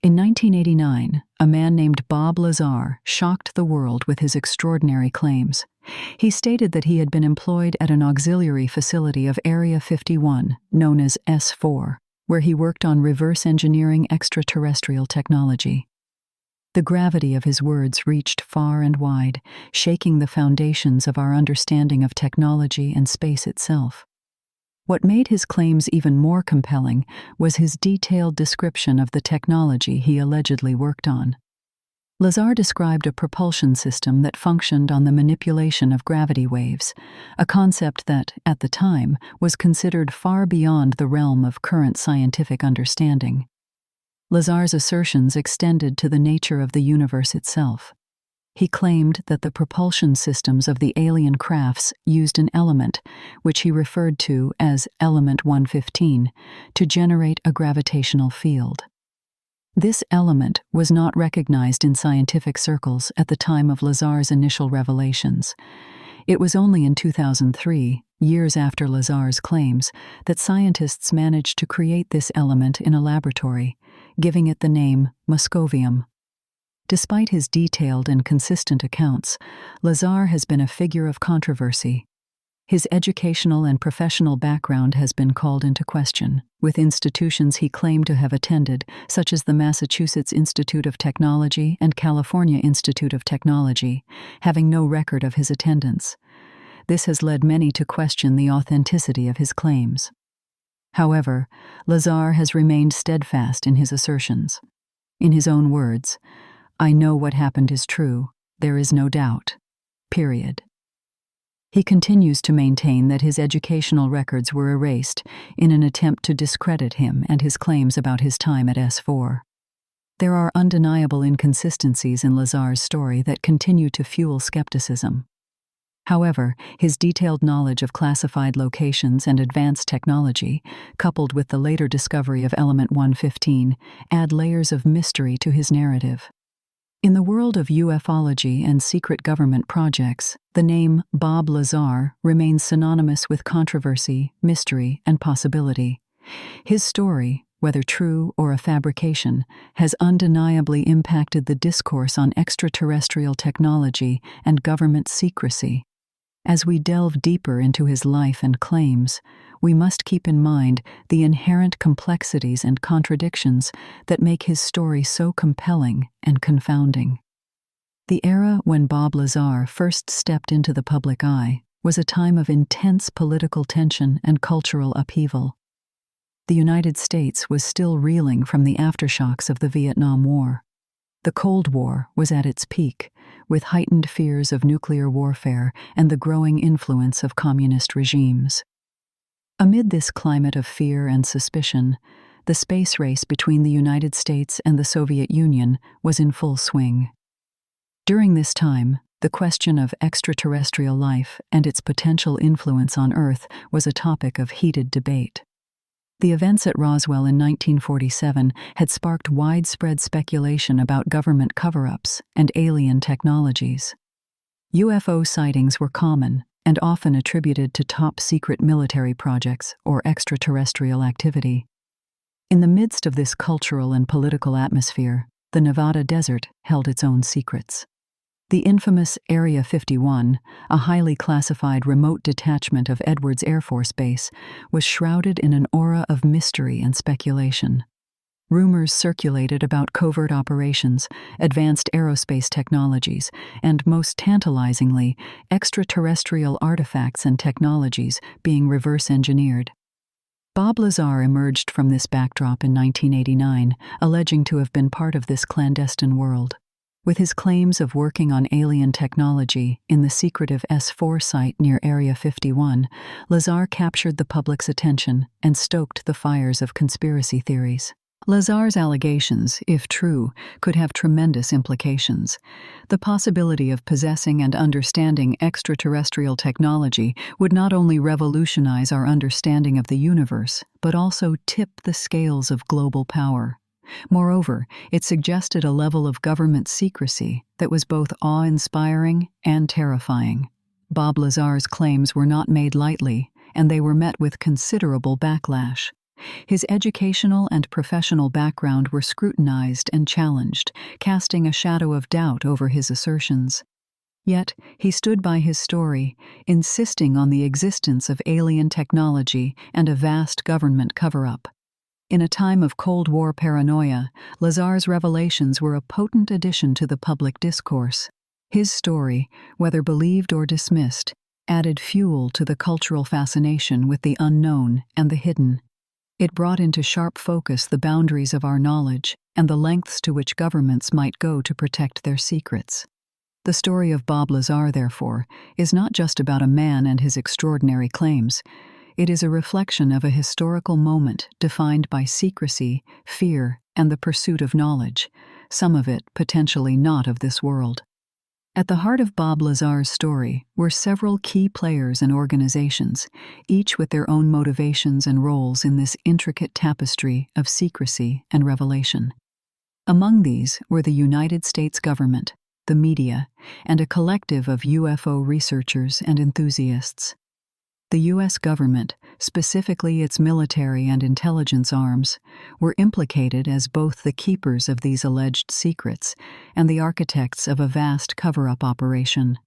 In 1989, a man named Bob Lazar shocked the world with his extraordinary claims. He stated that he had been employed at an auxiliary facility of Area 51, known as S-4, where he worked on reverse engineering extraterrestrial technology. The gravity of his words reached far and wide, shaking the foundations of our understanding of technology and space itself. What made his claims even more compelling was his detailed description of the technology he allegedly worked on. Lazar described a propulsion system that functioned on the manipulation of gravity waves, a concept that, at the time, was considered far beyond the realm of current scientific understanding. Lazar's assertions extended to the nature of the universe itself. He claimed that the propulsion systems of the alien crafts used an element, which he referred to as Element 115, to generate a gravitational field. This element was not recognized in scientific circles at the time of Lazar's initial revelations. It was only in 2003, years after Lazar's claims, that scientists managed to create this element in a laboratory, giving it the name moscovium. Despite his detailed and consistent accounts, Lazar has been a figure of controversy. His educational and professional background has been called into question, with institutions he claimed to have attended, such as the Massachusetts Institute of Technology and California Institute of Technology, having no record of his attendance. This has led many to question the authenticity of his claims. However, Lazar has remained steadfast in his assertions. In his own words, "I know what happened is true, there is no doubt. Period." He continues to maintain that his educational records were erased in an attempt to discredit him and his claims about his time at S-4. There are undeniable inconsistencies in Lazar's story that continue to fuel skepticism. However, his detailed knowledge of classified locations and advanced technology, coupled with the later discovery of Element 115, add layers of mystery to his narrative. In the world of ufology and secret government projects, the name Bob Lazar remains synonymous with controversy, mystery, and possibility. His story, whether true or a fabrication, has undeniably impacted the discourse on extraterrestrial technology and government secrecy. As we delve deeper into his life and claims, we must keep in mind the inherent complexities and contradictions that make his story so compelling and confounding. The era when Bob Lazar first stepped into the public eye was a time of intense political tension and cultural upheaval. The United States was still reeling from the aftershocks of the Vietnam War. The Cold War was at its peak, with heightened fears of nuclear warfare and the growing influence of communist regimes. Amid this climate of fear and suspicion, the space race between the United States and the Soviet Union was in full swing. During this time, the question of extraterrestrial life and its potential influence on Earth was a topic of heated debate. The events at Roswell in 1947 had sparked widespread speculation about government cover-ups and alien technologies. UFO sightings were common and often attributed to top-secret military projects or extraterrestrial activity. In the midst of this cultural and political atmosphere, the Nevada desert held its own secrets. The infamous Area 51, a highly classified remote detachment of Edwards Air Force Base, was shrouded in an aura of mystery and speculation. Rumors circulated about covert operations, advanced aerospace technologies, and, most tantalizingly, extraterrestrial artifacts and technologies being reverse-engineered. Bob Lazar emerged from this backdrop in 1989, alleging to have been part of this clandestine world. With his claims of working on alien technology in the secretive S-4 site near Area 51, Lazar captured the public's attention and stoked the fires of conspiracy theories. Lazar's allegations, if true, could have tremendous implications. The possibility of possessing and understanding extraterrestrial technology would not only revolutionize our understanding of the universe, but also tip the scales of global power. Moreover, it suggested a level of government secrecy that was both awe-inspiring and terrifying. Bob Lazar's claims were not made lightly, and they were met with considerable backlash. His educational and professional background were scrutinized and challenged, casting a shadow of doubt over his assertions. Yet, he stood by his story, insisting on the existence of alien technology and a vast government cover-up. In a time of Cold War paranoia, Lazar's revelations were a potent addition to the public discourse. His story, whether believed or dismissed, added fuel to the cultural fascination with the unknown and the hidden. It brought into sharp focus the boundaries of our knowledge and the lengths to which governments might go to protect their secrets. The story of Bob Lazar, therefore, is not just about a man and his extraordinary claims. It is a reflection of a historical moment defined by secrecy, fear, and the pursuit of knowledge, some of it potentially not of this world. At the heart of Bob Lazar's story were several key players and organizations, each with their own motivations and roles in this intricate tapestry of secrecy and revelation. Among these were the United States government, the media, and a collective of UFO researchers and enthusiasts. The U.S. government, specifically its military and intelligence arms, were implicated as both the keepers of these alleged secrets and the architects of a vast cover-up operation.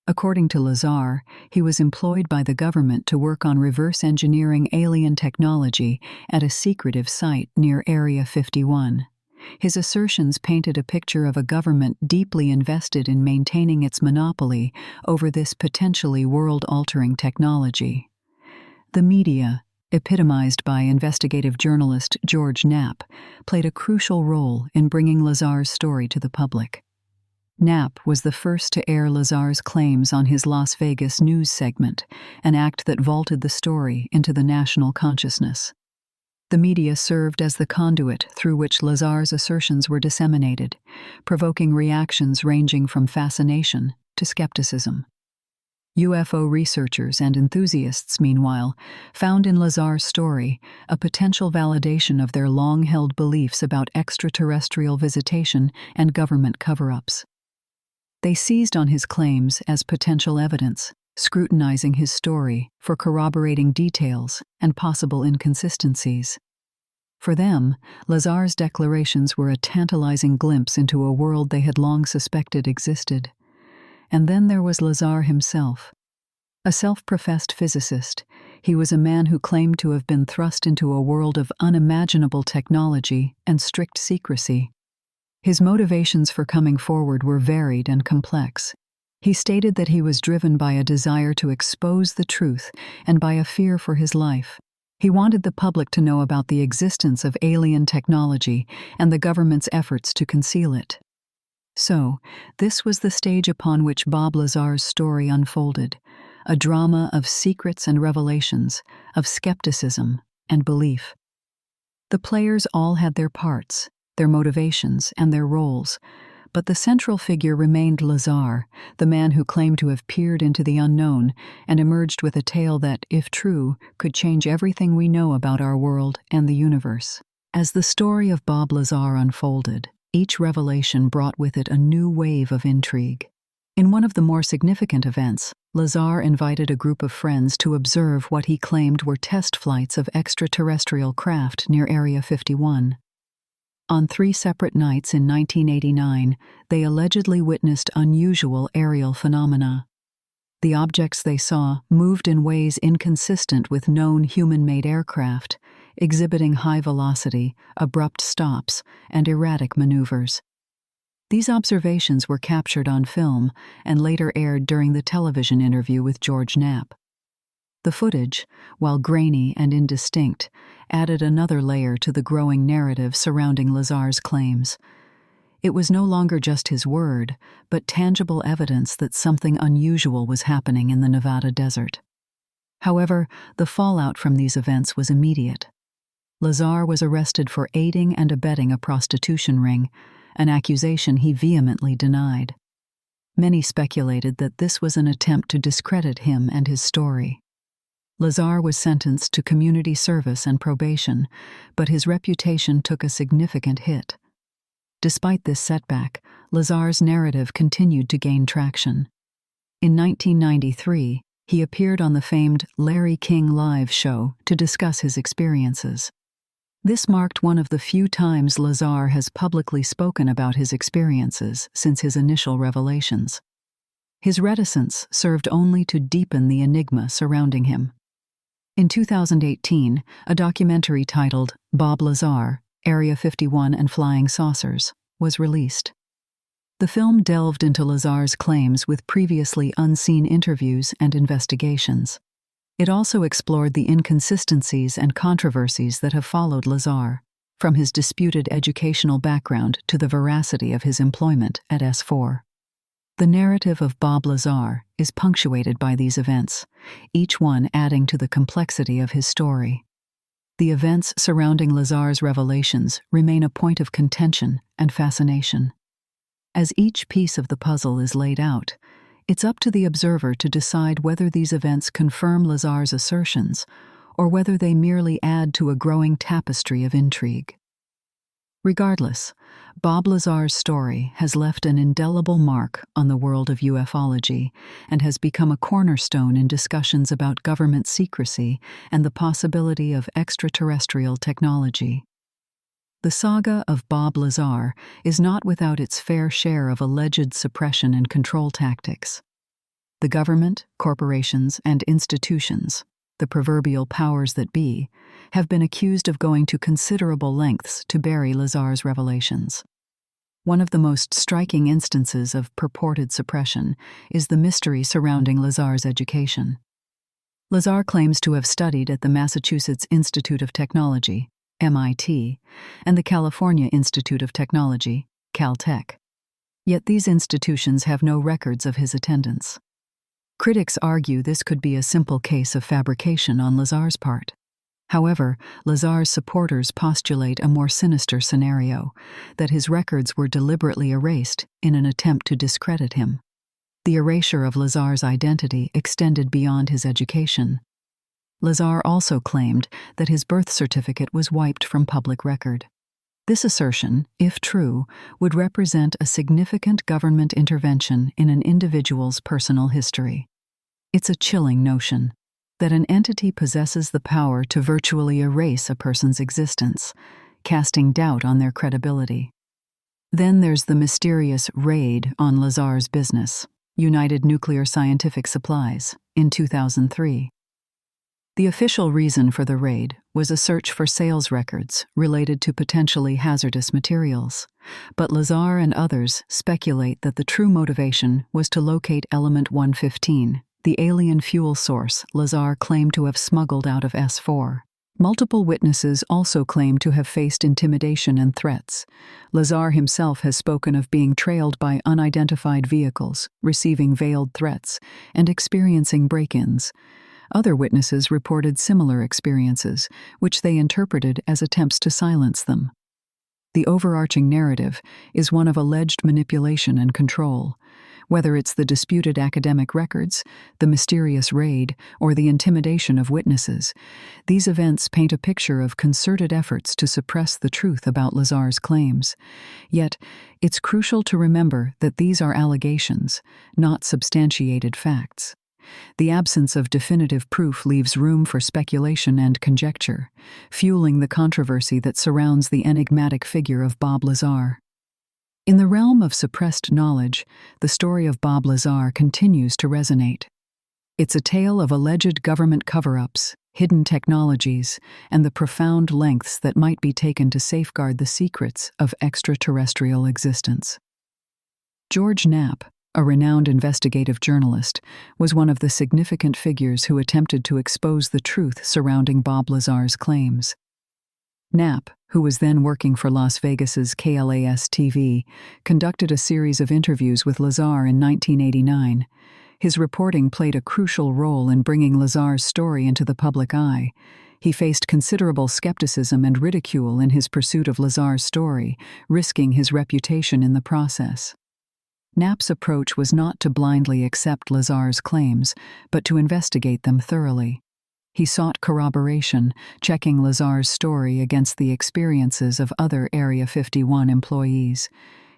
According to Lazar, he was employed by the government to work on reverse engineering alien technology at a secretive site near Area 51. His assertions painted a picture of a government deeply invested in maintaining its monopoly over this potentially world-altering technology. The media, epitomized by investigative journalist George Knapp, played a crucial role in bringing Lazar's story to the public. Knapp was the first to air Lazar's claims on his Las Vegas news segment, an act that vaulted the story into the national consciousness. The media served as the conduit through which Lazar's assertions were disseminated, provoking reactions ranging from fascination to skepticism. UFO researchers and enthusiasts, meanwhile, found in Lazar's story a potential validation of their long-held beliefs about extraterrestrial visitation and government cover-ups. They seized on his claims as potential evidence, scrutinizing his story for corroborating details and possible inconsistencies. For them, Lazar's declarations were a tantalizing glimpse into a world they had long suspected existed. And then there was Lazar himself. A self-professed physicist, he was a man who claimed to have been thrust into a world of unimaginable technology and strict secrecy. His motivations for coming forward were varied and complex. He stated that he was driven by a desire to expose the truth and by a fear for his life. He wanted the public to know about the existence of alien technology and the government's efforts to conceal it. So, this was the stage upon which Bob Lazar's story unfolded, a drama of secrets and revelations, of skepticism and belief. The players all had their parts, their motivations, and their roles, but the central figure remained Lazar, the man who claimed to have peered into the unknown and emerged with a tale that, if true, could change everything we know about our world and the universe. As the story of Bob Lazar unfolded, each revelation brought with it a new wave of intrigue. In one of the more significant events, Lazar invited a group of friends to observe what he claimed were test flights of extraterrestrial craft near Area 51. On 3 separate nights in 1989, they allegedly witnessed unusual aerial phenomena. The objects they saw moved in ways inconsistent with known human-made aircraft, exhibiting high velocity, abrupt stops, and erratic maneuvers. These observations were captured on film and later aired during the television interview with George Knapp. The footage, while grainy and indistinct, added another layer to the growing narrative surrounding Lazar's claims. It was no longer just his word, but tangible evidence that something unusual was happening in the Nevada desert. However, the fallout from these events was immediate. Lazar was arrested for aiding and abetting a prostitution ring, an accusation he vehemently denied. Many speculated that this was an attempt to discredit him and his story. Lazar was sentenced to community service and probation, but his reputation took a significant hit. Despite this setback, Lazar's narrative continued to gain traction. In 1993, He appeared on the famed Larry King Live show to discuss his experiences. This marked one of the few times Lazar has publicly spoken about his experiences since his initial revelations. His reticence served only to deepen the enigma surrounding him. In 2018, a documentary titled Bob Lazar, Area 51 and Flying Saucers was released. The film delved into Lazar's claims with previously unseen interviews and investigations. It also explored the inconsistencies and controversies that have followed Lazar, from his disputed educational background to the veracity of his employment at S-4. The narrative of Bob Lazar is punctuated by these events, each one adding to the complexity of his story. The events surrounding Lazar's revelations remain a point of contention and fascination. As each piece of the puzzle is laid out, it's up to the observer to decide whether these events confirm Lazar's assertions or whether they merely add to a growing tapestry of intrigue. Regardless, Bob Lazar's story has left an indelible mark on the world of ufology and has become a cornerstone in discussions about government secrecy and the possibility of extraterrestrial technology. The saga of Bob Lazar is not without its fair share of alleged suppression and control tactics. The government, corporations, and institutions, the proverbial powers that be, have been accused of going to considerable lengths to bury Lazar's revelations. One of the most striking instances of purported suppression is the mystery surrounding Lazar's education. Lazar claims to have studied at the Massachusetts Institute of Technology, MIT, and the California Institute of Technology, Caltech. Yet these institutions have no records of his attendance. Critics argue this could be a simple case of fabrication on Lazar's part. However, Lazar's supporters postulate a more sinister scenario, that his records were deliberately erased in an attempt to discredit him. The erasure of Lazar's identity extended beyond his education. Lazar also claimed that his birth certificate was wiped from public record. This assertion, if true, would represent a significant government intervention in an individual's personal history. It's a chilling notion that an entity possesses the power to virtually erase a person's existence, casting doubt on their credibility. Then there's the mysterious raid on Lazar's business, United Nuclear Scientific Supplies, in 2003. The official reason for the raid was a search for sales records related to potentially hazardous materials, but Lazar and others speculate that the true motivation was to locate element 115, the alien fuel source Lazar claimed to have smuggled out of S-4. Multiple witnesses also claim to have faced intimidation and threats. Lazar himself has spoken of being trailed by unidentified vehicles, receiving veiled threats, and experiencing break-ins. Other witnesses reported similar experiences, which they interpreted as attempts to silence them. The overarching narrative is one of alleged manipulation and control. Whether it's the disputed academic records, the mysterious raid, or the intimidation of witnesses, these events paint a picture of concerted efforts to suppress the truth about Lazar's claims. Yet, it's crucial to remember that these are allegations, not substantiated facts. The absence of definitive proof leaves room for speculation and conjecture, fueling the controversy that surrounds the enigmatic figure of Bob Lazar. In the realm of suppressed knowledge, the story of Bob Lazar continues to resonate. It's a tale of alleged government cover-ups, hidden technologies, and the profound lengths that might be taken to safeguard the secrets of extraterrestrial existence. George Knapp, a renowned investigative journalist, was one of the significant figures who attempted to expose the truth surrounding Bob Lazar's claims. Knapp, who was then working for Las Vegas's KLAS-TV, conducted a series of interviews with Lazar in 1989. His reporting played a crucial role in bringing Lazar's story into the public eye. He faced considerable skepticism and ridicule in his pursuit of Lazar's story, risking his reputation in the process. Knapp's approach was not to blindly accept Lazar's claims, but to investigate them thoroughly. He sought corroboration, checking Lazar's story against the experiences of other Area 51 employees.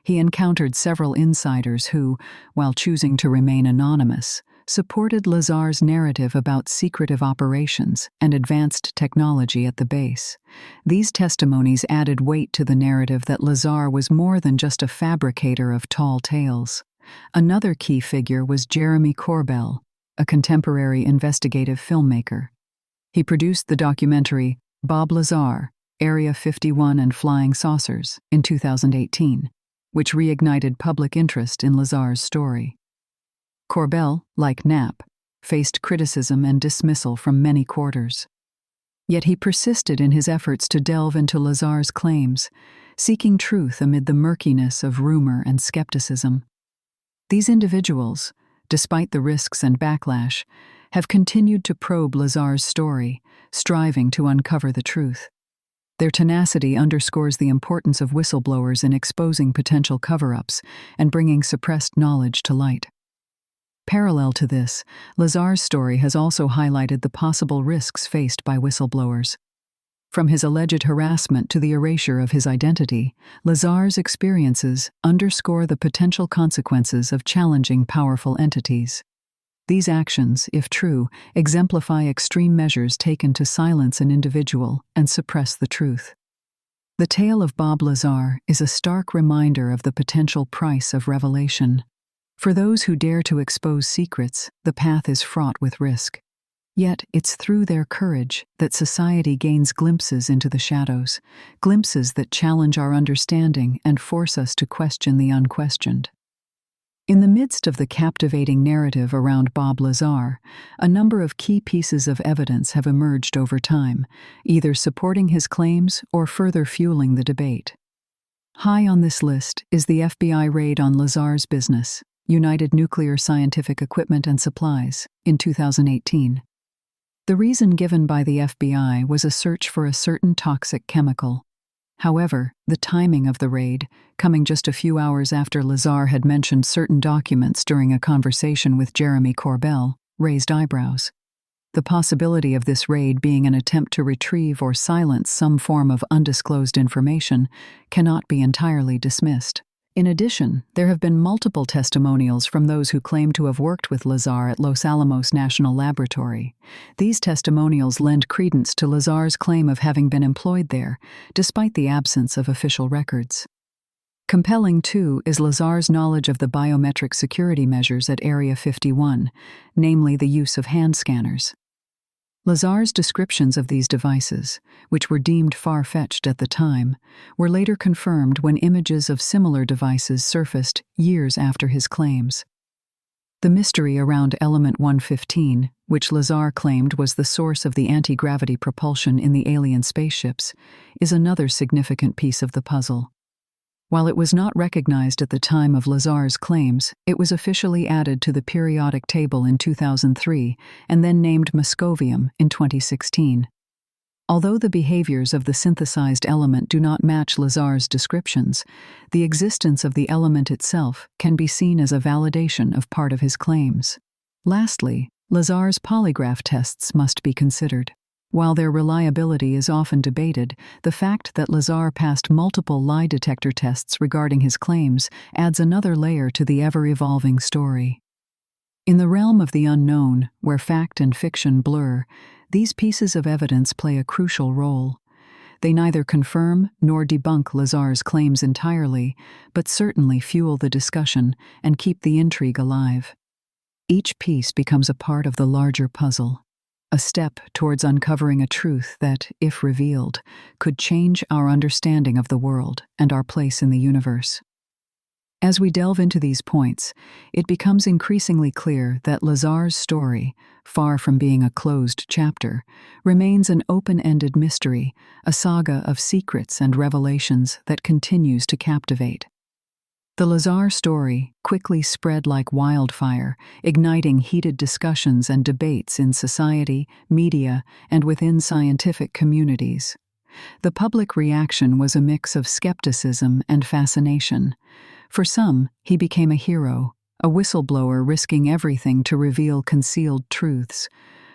He encountered several insiders who, while choosing to remain anonymous, supported Lazar's narrative about secretive operations and advanced technology at the base. These testimonies added weight to the narrative that Lazar was more than just a fabricator of tall tales. Another key figure was Jeremy Corbell, a contemporary investigative filmmaker. He produced the documentary Bob Lazar, Area 51 and Flying Saucers in 2018, which reignited public interest in Lazar's story. Corbell, like Knapp, faced criticism and dismissal from many quarters. Yet he persisted in his efforts to delve into Lazar's claims, seeking truth amid the murkiness of rumor and skepticism. These individuals, despite the risks and backlash, have continued to probe Lazar's story, striving to uncover the truth. Their tenacity underscores the importance of whistleblowers in exposing potential cover-ups and bringing suppressed knowledge to light. Parallel to this, Lazar's story has also highlighted the possible risks faced by whistleblowers. From his alleged harassment to the erasure of his identity, Lazar's experiences underscore the potential consequences of challenging powerful entities. These actions, if true, exemplify extreme measures taken to silence an individual and suppress the truth. The tale of Bob Lazar is a stark reminder of the potential price of revelation. For those who dare to expose secrets, the path is fraught with risk. Yet it's through their courage that society gains glimpses into the shadows, glimpses that challenge our understanding and force us to question the unquestioned. In the midst of the captivating narrative around Bob Lazar, a number of key pieces of evidence have emerged over time, either supporting his claims or further fueling the debate. High on this list is the FBI raid on Lazar's business, United Nuclear Scientific Equipment and Supplies, in 2018. The reason given by the FBI was a search for a certain toxic chemical. However, the timing of the raid, coming just a few hours after Lazar had mentioned certain documents during a conversation with Jeremy Corbell, raised eyebrows. The possibility of this raid being an attempt to retrieve or silence some form of undisclosed information cannot be entirely dismissed. In addition, there have been multiple testimonials from those who claim to have worked with Lazar at Los Alamos National Laboratory. These testimonials lend credence to Lazar's claim of having been employed there, despite the absence of official records. Compelling, too, is Lazar's knowledge of the biometric security measures at Area 51, namely the use of hand scanners. Lazar's descriptions of these devices, which were deemed far-fetched at the time, were later confirmed when images of similar devices surfaced years after his claims. The mystery around Element 115, which Lazar claimed was the source of the anti-gravity propulsion in the alien spaceships, is another significant piece of the puzzle. While it was not recognized at the time of Lazar's claims, it was officially added to the periodic table in 2003 and then named Moscovium in 2016. Although the behaviors of the synthesized element do not match Lazar's descriptions, the existence of the element itself can be seen as a validation of part of his claims. Lastly, Lazar's polygraph tests must be considered. While their reliability is often debated, the fact that Lazar passed multiple lie detector tests regarding his claims adds another layer to the ever-evolving story. In the realm of the unknown, where fact and fiction blur, these pieces of evidence play a crucial role. They neither confirm nor debunk Lazar's claims entirely, but certainly fuel the discussion and keep the intrigue alive. Each piece becomes a part of the larger puzzle, a step towards uncovering a truth that, if revealed, could change our understanding of the world and our place in the universe. As we delve into these points, it becomes increasingly clear that Lazar's story, far from being a closed chapter, remains an open-ended mystery, a saga of secrets and revelations that continues to captivate. The Lazar story quickly spread like wildfire, igniting heated discussions and debates in society, media, and within scientific communities. The public reaction was a mix of skepticism and fascination. For some, he became a hero, a whistleblower risking everything to reveal concealed truths.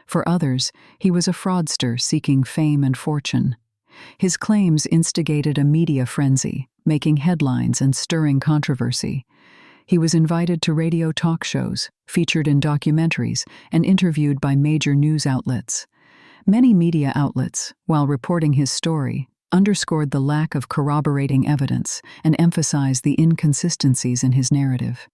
For others, he was a fraudster seeking fame and fortune. His claims instigated a media frenzy, making headlines and stirring controversy. He was invited to radio talk shows, featured in documentaries, and interviewed by major news outlets. Many media outlets, while reporting his story, underscored the lack of corroborating evidence and emphasized the inconsistencies in his narrative.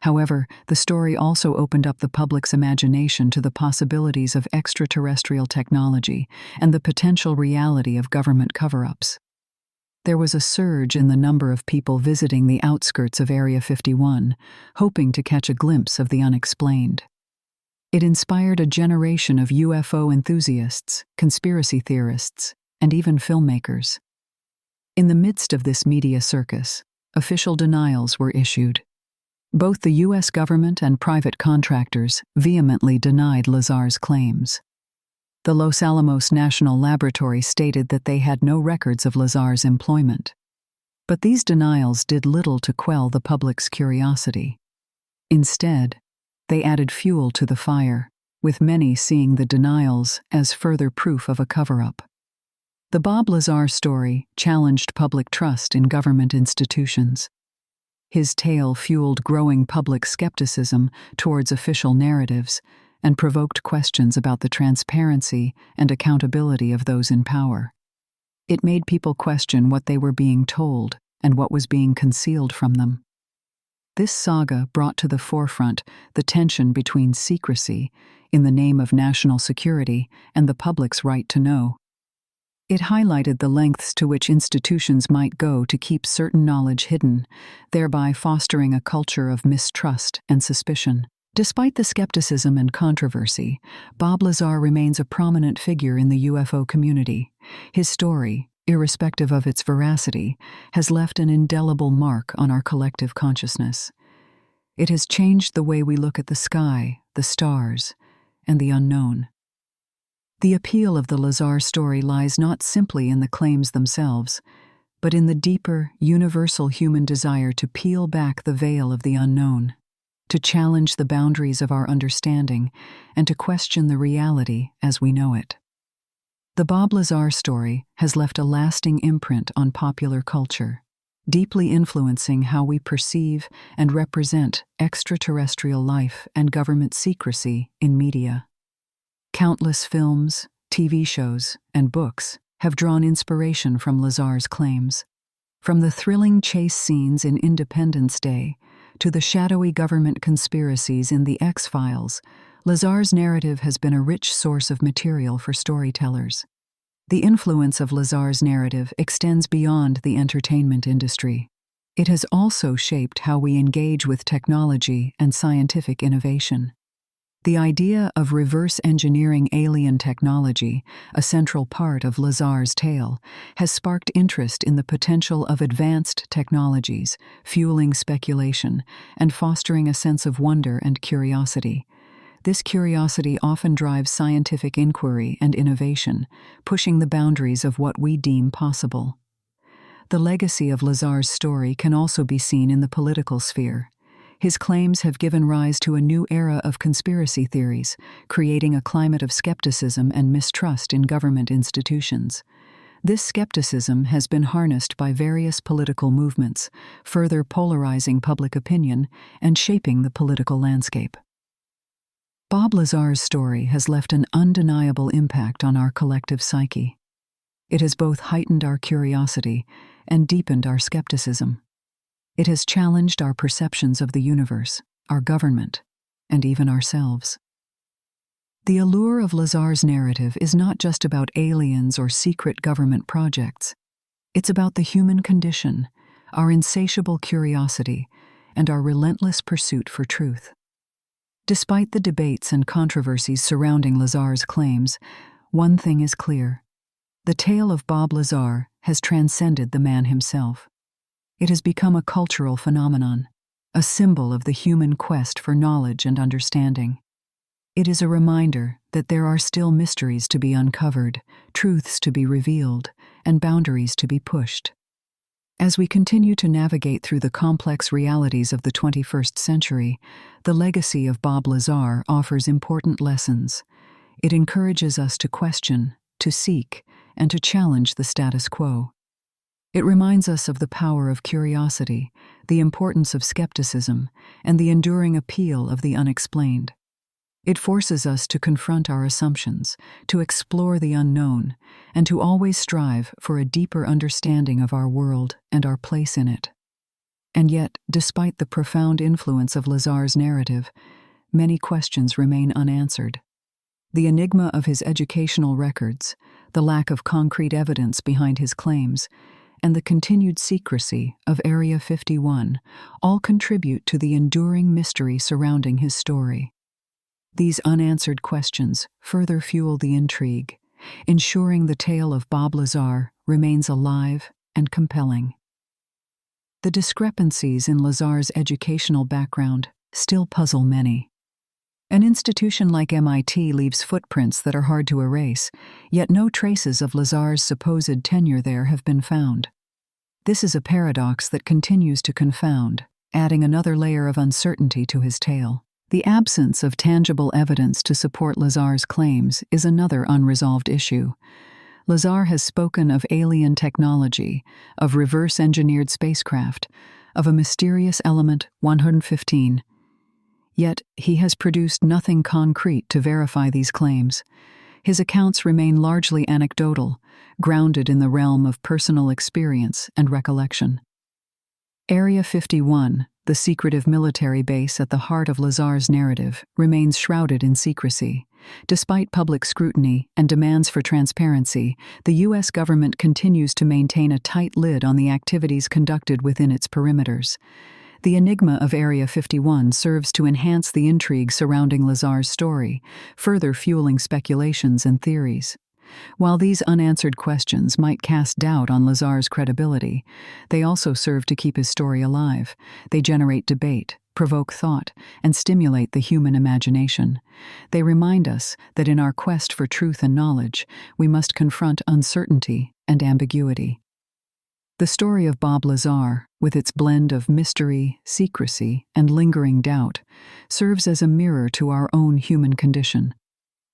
However, the story also opened up the public's imagination to the possibilities of extraterrestrial technology and the potential reality of government cover-ups. There was a surge in the number of people visiting the outskirts of Area 51, hoping to catch a glimpse of the unexplained. It inspired a generation of UFO enthusiasts, conspiracy theorists, and even filmmakers. In the midst of this media circus, official denials were issued. Both the U.S. government and private contractors vehemently denied Lazar's claims. The Los Alamos National Laboratory stated that they had no records of Lazar's employment. But these denials did little to quell the public's curiosity. Instead, they added fuel to the fire, with many seeing the denials as further proof of a cover-up. The Bob Lazar story challenged public trust in government institutions. His tale fueled growing public skepticism towards official narratives and provoked questions about the transparency and accountability of those in power. It made people question what they were being told and what was being concealed from them. This saga brought to the forefront the tension between secrecy, in the name of national security, and the public's right to know. It highlighted the lengths to which institutions might go to keep certain knowledge hidden, thereby fostering a culture of mistrust and suspicion. Despite the skepticism and controversy, Bob Lazar remains a prominent figure in the UFO community. His story, irrespective of its veracity, has left an indelible mark on our collective consciousness. It has changed the way we look at the sky, the stars, and the unknown. The appeal of the Lazar story lies not simply in the claims themselves, but in the deeper, universal human desire to peel back the veil of the unknown, to challenge the boundaries of our understanding, and to question the reality as we know it. The Bob Lazar story has left a lasting imprint on popular culture, deeply influencing how we perceive and represent extraterrestrial life and government secrecy in media. Countless films, TV shows, and books have drawn inspiration from Lazar's claims. From the thrilling chase scenes in Independence Day to the shadowy government conspiracies in The X-Files, Lazar's narrative has been a rich source of material for storytellers. The influence of Lazar's narrative extends beyond the entertainment industry. It has also shaped how we engage with technology and scientific innovation. The idea of reverse engineering alien technology, a central part of Lazar's tale, has sparked interest in the potential of advanced technologies, fueling speculation and fostering a sense of wonder and curiosity. This curiosity often drives scientific inquiry and innovation, pushing the boundaries of what we deem possible. The legacy of Lazar's story can also be seen in the political sphere. His claims have given rise to a new era of conspiracy theories, creating a climate of skepticism and mistrust in government institutions. This skepticism has been harnessed by various political movements, further polarizing public opinion and shaping the political landscape. Bob Lazar's story has left an undeniable impact on our collective psyche. It has both heightened our curiosity and deepened our skepticism. It has challenged our perceptions of the universe, our government, and even ourselves. The allure of Lazar's narrative is not just about aliens or secret government projects. It's about the human condition, our insatiable curiosity, and our relentless pursuit for truth. Despite the debates and controversies surrounding Lazar's claims, one thing is clear. The tale of Bob Lazar has transcended the man himself. It has become a cultural phenomenon, a symbol of the human quest for knowledge and understanding. It is a reminder that there are still mysteries to be uncovered, truths to be revealed, and boundaries to be pushed. As we continue to navigate through the complex realities of the 21st century, the legacy of Bob Lazar offers important lessons. It encourages us to question, to seek, and to challenge the status quo. It reminds us of the power of curiosity, the importance of skepticism, and the enduring appeal of the unexplained. It forces us to confront our assumptions, to explore the unknown, and to always strive for a deeper understanding of our world and our place in it. And yet, despite the profound influence of Lazar's narrative, many questions remain unanswered. The enigma of his educational records, the lack of concrete evidence behind his claims, and the continued secrecy of Area 51 all contribute to the enduring mystery surrounding his story. These unanswered questions further fuel the intrigue, ensuring the tale of Bob Lazar remains alive and compelling. The discrepancies in Lazar's educational background still puzzle many. An institution like MIT leaves footprints that are hard to erase, yet no traces of Lazar's supposed tenure there have been found. This is a paradox that continues to confound, adding another layer of uncertainty to his tale. The absence of tangible evidence to support Lazar's claims is another unresolved issue. Lazar has spoken of alien technology, of reverse-engineered spacecraft, of a mysterious element 115. Yet, he has produced nothing concrete to verify these claims. His accounts remain largely anecdotal, grounded in the realm of personal experience and recollection. Area 51, the secretive military base at the heart of Lazar's narrative, remains shrouded in secrecy. Despite public scrutiny and demands for transparency, the U.S. government continues to maintain a tight lid on the activities conducted within its perimeters. The enigma of Area 51 serves to enhance the intrigue surrounding Lazar's story, further fueling speculations and theories. While these unanswered questions might cast doubt on Lazar's credibility, they also serve to keep his story alive. They generate debate, provoke thought, and stimulate the human imagination. They remind us that in our quest for truth and knowledge, we must confront uncertainty and ambiguity. The story of Bob Lazar, with its blend of mystery, secrecy, and lingering doubt, serves as a mirror to our own human condition.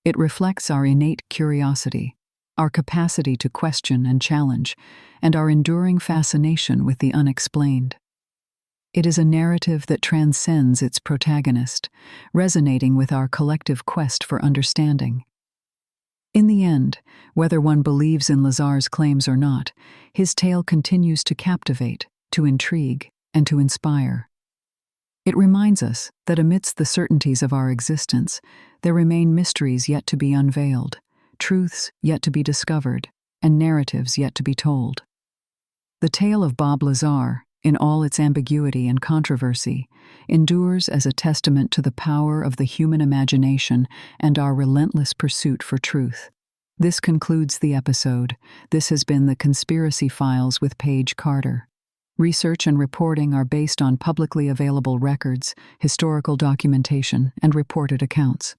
It reflects our innate curiosity, our capacity to question and challenge, and our enduring fascination with the unexplained. It is a narrative that transcends its protagonist, resonating with our collective quest for understanding. In the end, whether one believes in Lazar's claims or not, his tale continues to captivate, to intrigue, and to inspire. It reminds us that amidst the certainties of our existence, there remain mysteries yet to be unveiled, truths yet to be discovered, and narratives yet to be told. The tale of Bob Lazar, in all its ambiguity and controversy, endures as a testament to the power of the human imagination and our relentless pursuit for truth. This concludes the episode. This has been the Conspiracy Files with Paige Carter. Research and reporting are based on publicly available records, historical documentation, and reported accounts.